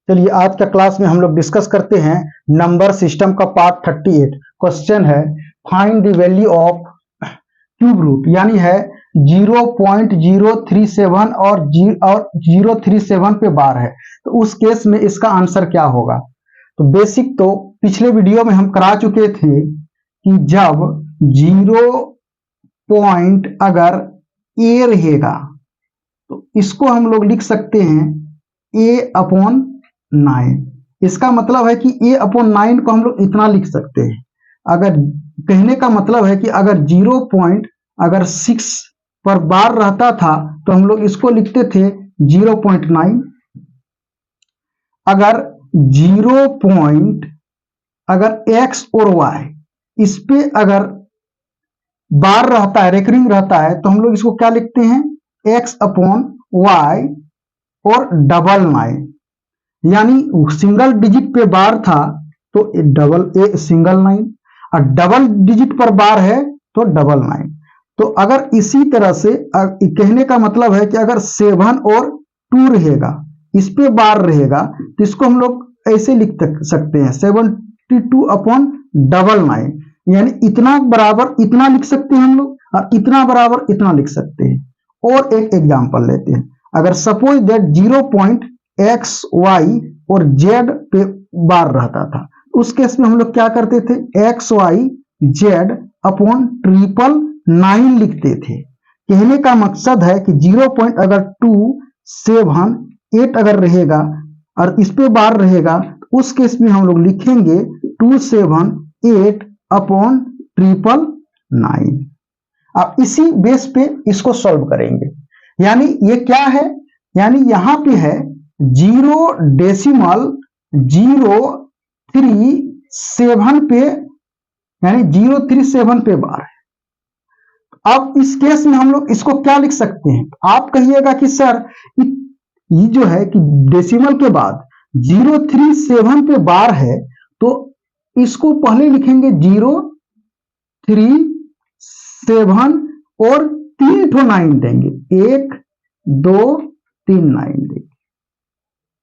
चलिए आज का क्लास में हम लोग डिस्कस करते हैं नंबर सिस्टम का पार्ट 38। क्वेश्चन है find the value of cube root, यानी है 0.037 और 037 पे बार है, तो उस केस में इसका आंसर क्या होगा। तो बेसिक तो पिछले वीडियो में हम करा चुके थे कि जब 0 पॉइंट अगर ए रहेगा तो इसको हम लोग लिख सकते हैं a/9। इसका मतलब है कि a/9 को हम लोग इतना लिख सकते हैं। अगर कहने का मतलब है कि अगर 0.6 पर बार रहता था तो हम लोग इसको लिखते थे 0.9। अगर 0. अगर x और y इस पे अगर बार रहता है, रेकरिंग रहता है, तो हम लोग इसको क्या लिखते हैं x/y और 9। यानी सिंगल डिजिट पे बार था तो सिंगल 9, और डबल डिजिट पर बार है तो 9. तो अगर इसी तरह से कहने का मतलब है कि अगर 7 और 2 रहेगा, इस पे बार रहेगा, तो इसको हम लोग ऐसे लिख सकते हैं 72/9, यानी इतना बराबर इतना लिख सकते हैं हम लोग, और इतना बराबर इतना लिख सकते हैं। और एक एग्जांपल लेते हैं। अगर सपोज दैट 0.xy और z पे बार रहता था, उस केस में हम लोग क्या करते थे xyz/9 लिखते थे। कहने का मकसद है कि 0.278 अगर रहेगा और इस पे बार रहेगा, उस केस में हम लोग लिखेंगे 278/999। अब इसी बेस पे इसको सॉल्व करेंगे। यानी ये क्या है, यानी यहां पे है 0.037 पे, यानी 037 पे बार है। अब इस केस में हम लोग इसको क्या लिख सकते हैं। आप कहिएगा कि सर ये जो है कि डेसिमल के बाद 037 पे बार है, तो इसको पहले लिखेंगे 037 और 3 ठो 9 देंगे, 1 2 3 9 देंगे।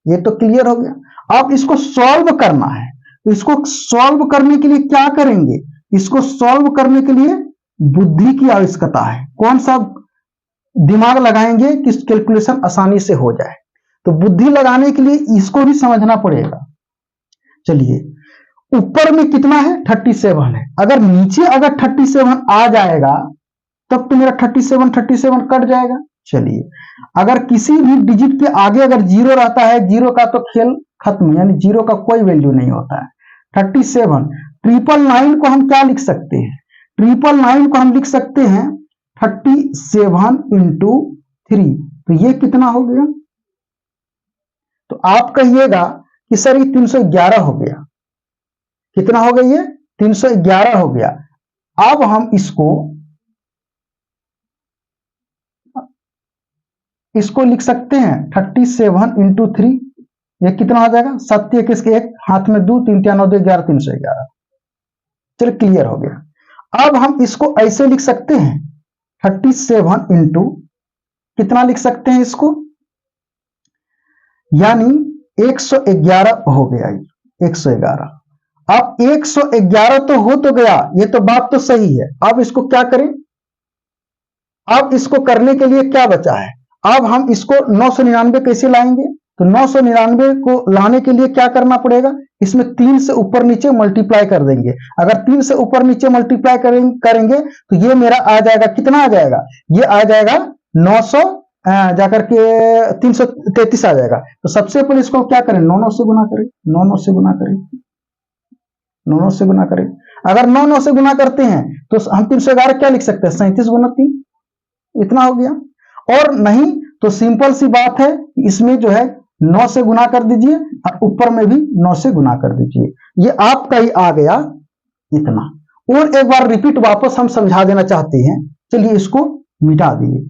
ये तो क्लियर हो गया। अब इसको सॉल्व करना है, तो इसको सॉल्व करने के लिए क्या करेंगे, इसको सॉल्व करने के लिए बुद्धि की आवश्यकता है। कौन सा दिमाग लगाएंगे कि कैलकुलेशन आसानी से हो जाए, तो बुद्धि लगाने के लिए इसको भी समझना पड़ेगा। चलिए, ऊपर में कितना है 37 है, अगर नीचे अगर 37 आ जाएगा तब तो मेरा 37 कट जाएगा। चलिए, अगर किसी भी डिजिट के आगे अगर 0 रहता है, 0 का तो खेल खत्म, यानी 0 का कोई वैल्यू नहीं होता है। 37 999 को हम क्या लिख सकते हैं, 999 को हम लिख सकते हैं 37 into 3, तो ये कितना हो गया। तो आप कहिएगा कि सर ये 311 हो गया। कितना हो गया, ये 311 हो गया। अब हम इसको लिख सकते हैं 37 into 3, ये कितना हो जाएगा 7 1 इसके 1 हाथ में 2 3 3 9 2 11 311। चलो क्लियर हो गया। अब हम इसको ऐसे लिख सकते हैं 37 into कितना लिख सकते हैं इसको, यानी 111 हो गया, 111। अब 111 तो हो तो गया, ये तो बात तो सही है। अब इसको क्या करें, अब इसको करने के लिए क्या बचा है, अब हम इसको 999 कैसे लाएंगे। तो 999 को लाने के लिए क्या करना पड़ेगा, इसमें 3 से ऊपर नीचे मल्टीप्लाई कर देंगे। अगर 3 से ऊपर नीचे मल्टीप्लाई करेंगे तो ये मेरा आ जाएगा, कितना आ जाएगा, ये आ जाएगा 900 जाकर के 333 आ जाएगा। तो सबसे पहले इसको क्या करें, 9 से गुना करें, 9 से गुना करें, 9 से गुना करें। अगर 9 से गुना करते हैं तो हम 311 क्या लिख सकते हैं 37 गुना 3, इतना हो गया। और नहीं तो सिंपल सी बात है, इसमें जो है 9 से गुना कर दीजिए और ऊपर में भी 9 से गुना कर दीजिए, ये आपका ही आ गया इतना। और एक बार रिपीट वापस हम समझा देना चाहते हैं। चलिए इसको मिटा दिए,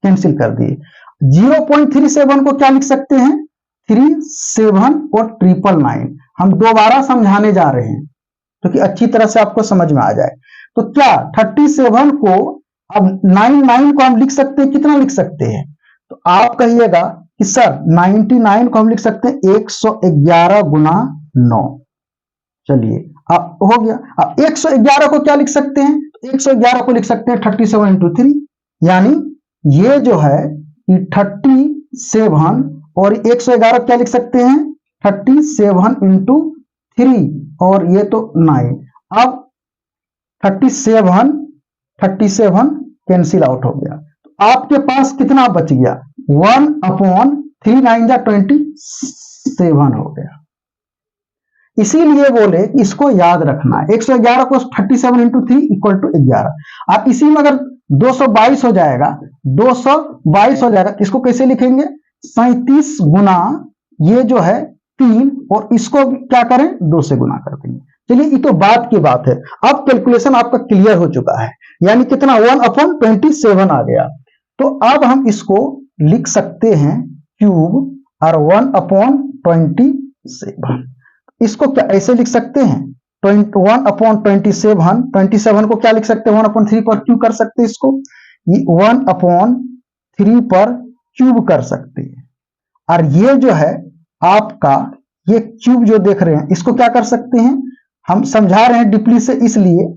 कैंसिल कर दिए। 0.37 को क्या लिख सकते हैं 37 और 999। हम दोबारा समझाने जा रहे हैं तो कि अच्छी तरह से आपको समझ में आ जाए। तो क्या 37 को अब 99 को हम लिख सकते हैं, कितना लिख सकते हैं, तो आप कहिएगा कि सर 99 को हम लिख सकते हैं 111 गुना 9। चलिए अब हो गया। अब 111 को क्या लिख सकते हैं? 111 को लिख सकते हैं 37 इंटू 3, यानी ये जो है कि 37 और 111 क्या लिख सकते हैं? 37 इंटू 3 और ये तो 9। अब 37 कैंसिल आउट हो गया, तो आपके पास कितना बच गया? 1/3 9 जा 27 हो गया। इसीलिए बोले इसको याद रखना है। 111 को 37 इंटू 3 इक्वल टू 11। आप इसी में अगर 222 हो जाएगा, 222 हो जाएगा, इसको कैसे लिखेंगे? 37 गुना ये जो है 3 और इसको क्या करें? 2 से गुना कर देंगे। चलिए ये तो बात की बात है। अब कैलकुलेशन आपका क्लियर हो चुका है, यानी कितना? 1/27 आ गया। तो अब हम इसको लिख सकते हैं क्यूब और 1/27। इसको क्या ऐसे लिख सकते हैं? 1/27, 27 को क्या लिख सकते हैं? 1/3 पर क्यूब कर सकते हैं इसको, 1/3 पर क्यूब कर सकते हैं। और ये जो है आपका ये क्यूब जो देख रहे हैं इसको क्या कर सकते हैं? हम समझा रहे हैं डीपली से इसलिए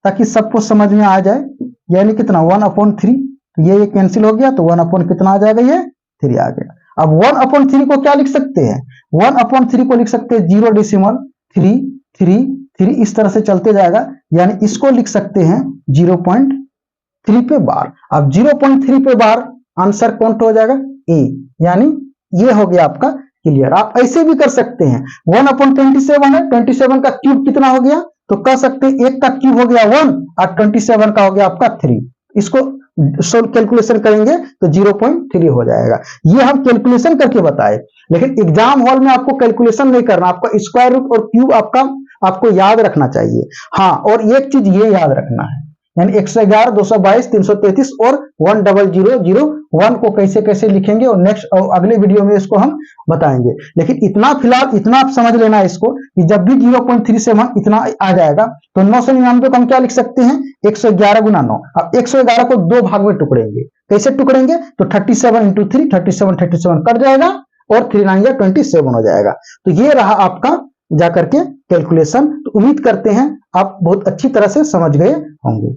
ताकि सबको समझ में आ जाए। यानी कितना? 1/3, तो ये कैंसिल हो गया, तो 1 कितना आ जाएगा? ये 3 आ गया। अब 1/3 को क्या लिख सकते हैं? 1/3 को लिख सकते हैं 0.333, इस तरह से चलते जाएगा, यानी इसको लिख सकते हैं 0.3 पे बार। अब 0.3 पे बार आंसर कौन हो जाएगा? ए, यानी ये हो गया आपका क्लियर। आप ऐसे भी कर सकते हैं, 1/27 है, 27 का क्यूब कितना हो गया? तो कह सकते हैं 1 का क्यूब हो गया 1 और 27 का हो गया आपका 3। इसको कैलकुलेशन करेंगे तो 0.3 हो जाएगा। ये हम कैलकुलेशन करके बताए, लेकिन एग्जाम हॉल में आपको कैलकुलेशन नहीं करना, आपका स्क्वायर रूट और क्यूब आपको याद रखना चाहिए। हाँ, और एक चीज ये याद रखना है, यानी 111, 222, 333 और 1001 को कैसे कैसे लिखेंगे और नेक्स्ट अगले वीडियो में इसको हम बताएंगे। लेकिन इतना फिलहाल इतना आप समझ लेना इसको कि जब भी 0.37 इतना आ जाएगा तो 999 को हम क्या लिख सकते हैं? 111 गुना 9। अब 111 को 2 भाग में टुकड़ेंगे। कैसे टुकड़ेंगे? तो 37 इंटू 3, 37 कट जाएगा और 3 9 27 हो जाएगा। तो ये रहा आपका जाकर के कैलकुलेशन। तो उम्मीद करते हैं आप बहुत अच्छी तरह से समझ गए होंगे।